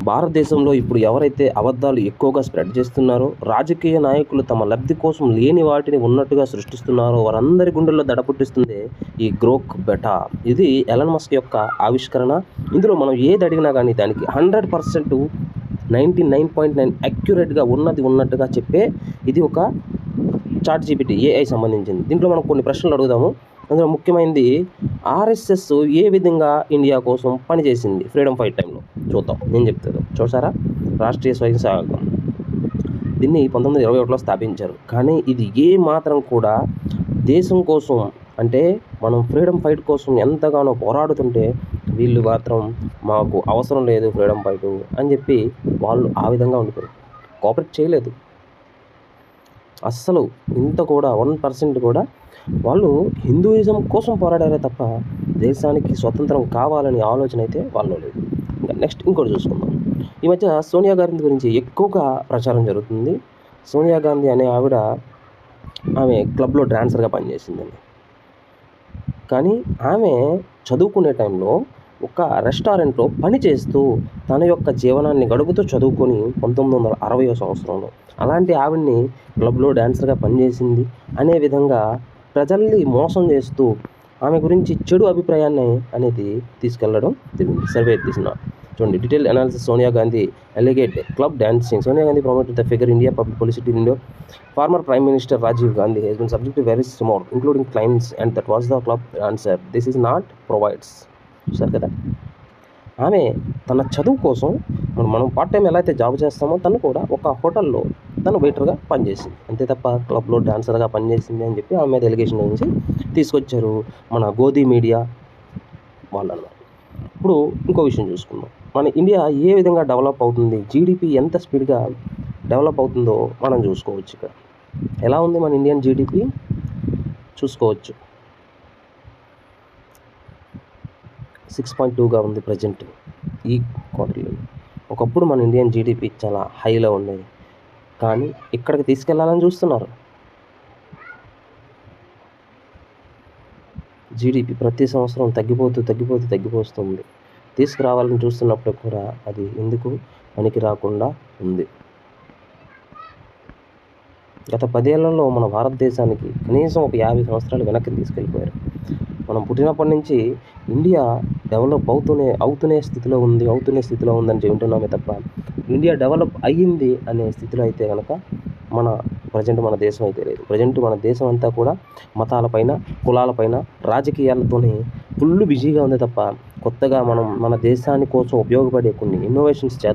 భారతదేశంలో ఇప్పుడు ఎవరైతే అబద్ధాలు ఎక్కువగా స్ప్రెడ్ చేస్తున్నారో, రాజకీయ నాయకులు తమ లబ్ధి కోసం లేని వాటిని ఉన్నట్టుగా సృష్టిస్తున్నారో వారందరి గుండెల్లో దడ పుట్టిస్తుంది ఈ గ్రోక్ బెటా. ఇది ఎలన్ మస్క్ యొక్క ఆవిష్కరణ. ఇందులో మనం ఏది అడిగినా కానీ దానికి 100% 99.9 అక్యురేట్గా ఉన్నట్టుగా చెప్పే ఇది ఒక చాట్ జీపీటీ ఏఐ సంబంధించింది. దీంట్లో మనం కొన్ని ప్రశ్నలు అడుగుదాము. అందులో ముఖ్యమైనది ఆర్ఎస్ఎస్ ఏ విధంగా ఇండియా కోసం పనిచేసింది ఫ్రీడమ్ ఫైట్ టైంలో చూద్దాం. నేను చెప్తాను చూసారా, రాష్ట్రీయ స్వయం సేవకం దీన్ని 1921లో స్థాపించారు. కానీ ఇది ఏ మాత్రం కూడా దేశం కోసం, అంటే మనం ఫ్రీడమ్ ఫైట్ కోసం ఎంతగానో పోరాడుతుంటే వీళ్ళు మాత్రం మాకు అవసరం లేదు ఫ్రీడమ్ ఫైట్ అని చెప్పి వాళ్ళు ఆ విధంగా ఉండిపోయారు. కోఆపరేట్ చేయలేదు అస్సలు. ఇంత కూడా 1% కూడా వాళ్ళు హిందూయిజం కోసం పోరాడారే తప్ప దేశానికి స్వతంత్రం కావాలని ఆలోచన అయితే వాళ్ళు లేదు. ఇంకా నెక్స్ట్ ఇంకోటి చూసుకుందాం. ఈ మధ్య సోనియా గాంధీ గురించి ఎక్కువగా ప్రచారం జరుగుతుంది. సోనియా గాంధీ అనే ఆమె క్లబ్లో డాన్సర్గా పనిచేసిందండి. కానీ ఆమె చదువుకునే టైంలో ఒక రెస్టారెంట్లో పని చేస్తూ తన యొక్క జీవనాన్ని గడుపుతూ చదువుకొని 1960వ సంవత్సరంలో అలాంటి ఆవిడ్ని క్లబ్లో డాన్సర్గా పనిచేసింది అనే విధంగా ప్రజల్ని మోసం చేస్తూ ఆమె గురించి చెడు అభిప్రాయాన్ని అనేది తీసుకెళ్లడం జరిగింది. సర్వే తీసిన చూడండి. Detail analysis. Sonia Gandhi ఎలిగేట్ club dancing. Sonia Gandhi promoted the figure India public policy in India. Former Prime Minister Rajiv Gandhi has been subject to various more, including claims, and that was the club answer. This is not provides. చూసారు కదా, ఆమె తన చదువు కోసం మనం part time ఎలా అయితే job చేస్తామో తను కూడా ఒక హోటల్లో తను వెయిటర్గా పనిచేసింది. అంతే తప్ప క్లబ్లో డాన్సర్గా పనిచేసింది అని చెప్పి ఆమె మీద ఎలిగేషన్ నుంచి తీసుకొచ్చారు మన గోధి మీడియా వాళ్ళన్నారు. ఇప్పుడు ఇంకో విషయం చూసుకుందాం. మన ఇండియా ఏ విధంగా డెవలప్ అవుతుంది, జీడిపి ఎంత స్పీడ్గా డెవలప్ అవుతుందో మనం చూసుకోవచ్చు. ఇక్కడ ఎలా ఉంది మన ఇండియన్ జీడిపి చూసుకోవచ్చు. 6.2గా ఉంది ప్రజెంట్ ఈ క్వార్టర్లో. ఒకప్పుడు మన ఇండియన్ జీడిపి చాలా హైలో ఉండేది, కానీ ఇక్కడికి తీసుకెళ్లాలని చూస్తున్నారు. జీడిపి ప్రతి సంవత్సరం తగ్గిపోతుంది. తీసుకురావాలని చూస్తున్నప్పుడు కూడా అది ఎందుకు పనికి రాకుండా ఉంది. గత 10 ఏళ్లలో మన భారతదేశానికి కనీసం ఒక 50 సంవత్సరాలు వెనక్కి తీసుకెళ్ళిపోయారు. మనం పుట్టినప్పటి నుంచి ఇండియా డెవలప్ అవుతునే స్థితిలో ఉందని చెబుతున్నామే తప్ప ఇండియా డెవలప్ అయ్యింది అనే స్థితిలో అయితే కనుక ప్రజెంట్ మన దేశం అయితే లేదు. ప్రజెంట్ మన దేశం అంతా కూడా మతాలపైన, కులాలపైన, రాజకీయాలతోనే ఫుల్ బిజీగా ఉంది తప్ప కొత్తగా మనం మన దేశాని కోసం ఉపయోగపడే కొన్ని ఇన్నోవేషన్స్